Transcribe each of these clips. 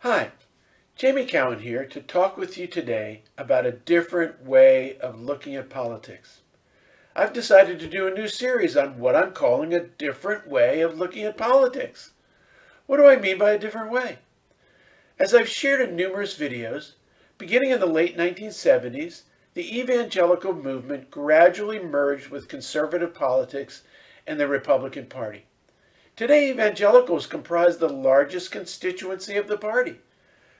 Hi, Jamie Cowen here to talk with you today about a different way of looking at politics. I've decided to do a new series on what I'm calling a different way of looking at politics. What do I mean by a different way? As I've shared in numerous videos, beginning in the late 1970s, the evangelical movement gradually merged with conservative politics and the Republican Party. Today, evangelicals comprise the largest constituency of the party.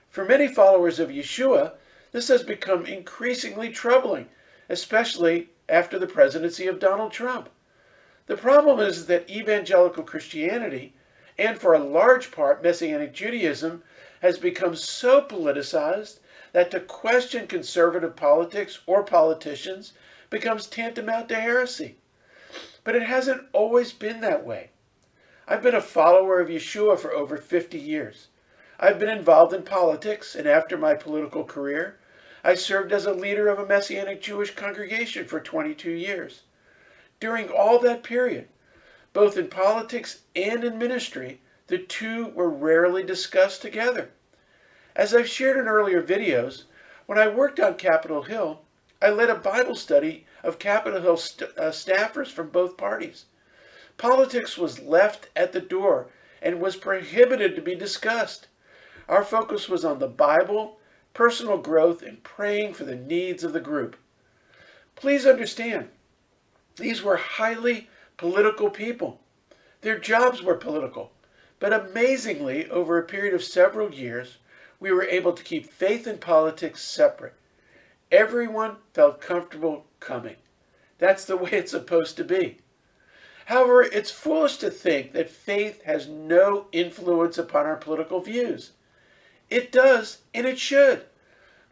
For many followers of Yeshua, this has become increasingly troubling, especially after the presidency of Donald Trump. The problem is that evangelical Christianity, and for a large part Messianic Judaism, has become so politicized that to question conservative politics or politicians becomes tantamount to heresy. But it hasn't always been that way. I've been a follower of Yeshua for over 50 years. I've been involved in politics, and after my political career, I served as a leader of a Messianic Jewish congregation for 22 years. During all that period, both in politics and in ministry, the two were rarely discussed together. As I've shared in earlier videos, when I worked on Capitol Hill, I led a Bible study of Capitol Hill staffers from both parties. Politics was left at the door and was prohibited to be discussed. Our focus was on the Bible, personal growth, and praying for the needs of the group. Please understand, these were highly political people. Their jobs were political, but amazingly, over a period of several years, we were able to keep faith and politics separate. Everyone felt comfortable coming. That's the way it's supposed to be. However, it's foolish to think that faith has no influence upon our political views. It does, and it should.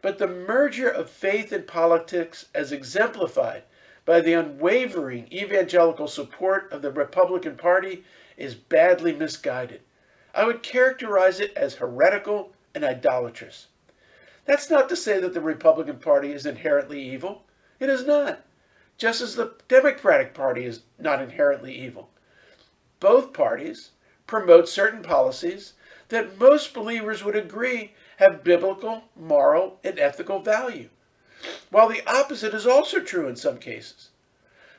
But the merger of faith and politics, as exemplified by the unwavering evangelical support of the Republican Party, is badly misguided. I would characterize it as heretical and idolatrous. That's not to say that the Republican Party is inherently evil. It is not. Just as the Democratic Party is not inherently evil. Both parties promote certain policies that most believers would agree have biblical, moral, and ethical value, while the opposite is also true in some cases.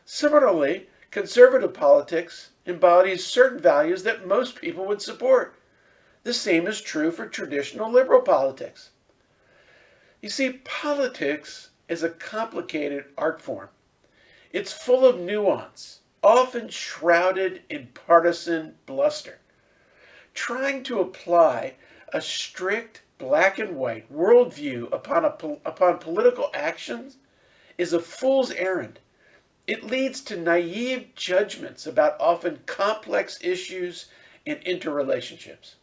Similarly, conservative politics embodies certain values that most people would support. The same is true for traditional liberal politics. You see, politics is a complicated art form. It's full of nuance, often shrouded in partisan bluster. Trying to apply a strict black and white worldview upon political actions is a fool's errand. It leads to naive judgments about often complex issues and interrelationships.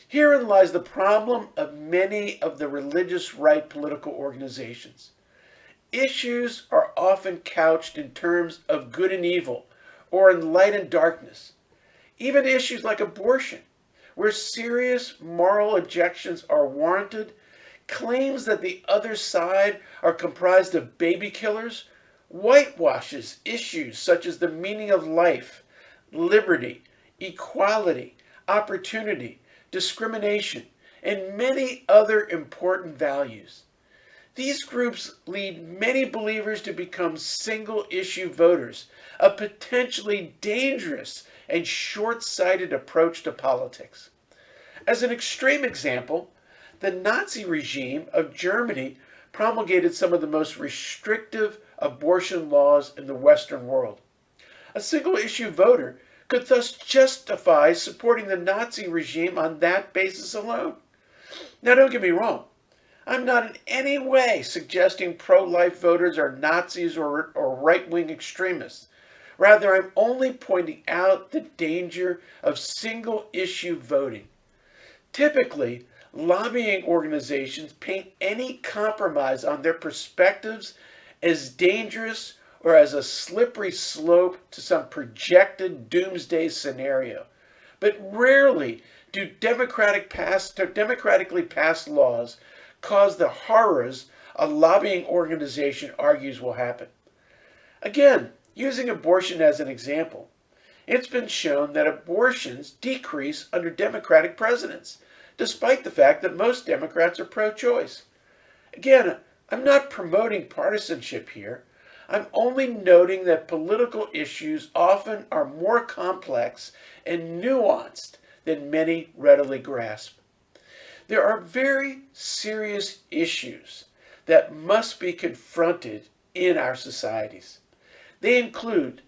Herein lies the problem of many of the religious right political organizations. Issues are often couched in terms of good and evil, or in light and darkness. Even issues like abortion, where serious moral objections are warranted, claims that the other side are comprised of baby killers, whitewashes issues such as the meaning of life, liberty, equality, opportunity, discrimination, and many other important values. These groups lead many believers to become single-issue voters, a potentially dangerous and short-sighted approach to politics. As an extreme example, the Nazi regime of Germany promulgated some of the most restrictive abortion laws in the Western world. A single-issue voter could thus justify supporting the Nazi regime on that basis alone. Now, don't get me wrong. I'm not in any way suggesting pro-life voters are Nazis or right-wing extremists. Rather, I'm only pointing out the danger of single-issue voting. Typically, lobbying organizations paint any compromise on their perspectives as dangerous or as a slippery slope to some projected doomsday scenario. But rarely do democratically passed laws cause the horrors a lobbying organization argues will happen. Again, using abortion as an example, It's been shown that abortions decrease under Democratic presidents, despite the fact that most Democrats are pro-choice. Again, I'm not promoting partisanship here. I'm only noting that political issues often are more complex and nuanced than many readily grasp. There are very serious issues that must be confronted in our societies. They include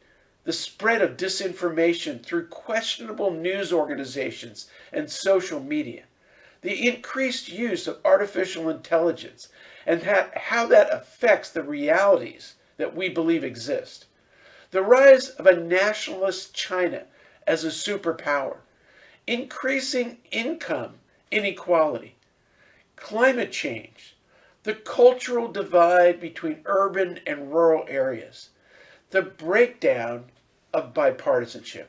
the spread of disinformation through questionable news organizations and social media, the increased use of artificial intelligence, and how that affects the realities that we believe exist, the rise of a nationalist China as a superpower, increasing income inequality, climate change, the cultural divide between urban and rural areas, the breakdown of bipartisanship.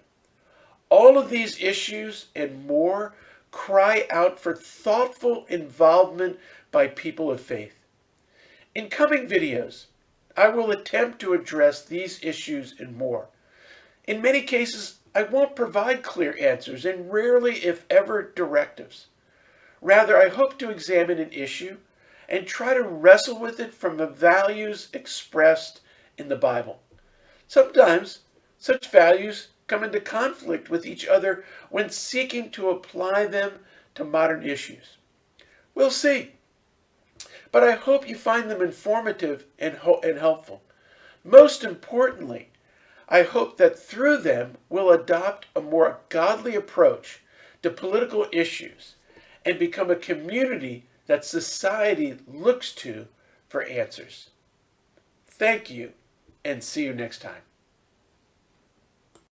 All of these issues and more cry out for thoughtful involvement by people of faith. In coming videos, I will attempt to address these issues and more. In many cases, I won't provide clear answers and rarely, if ever, directives. Rather, I hope to examine an issue and try to wrestle with it from the values expressed in the Bible. Sometimes, such values come into conflict with each other when seeking to apply them to modern issues. We'll see. But I hope you find them informative and helpful. Most importantly, I hope that through them we'll adopt a more godly approach to political issues and become a community that society looks to for answers. Thank you, and see you next time.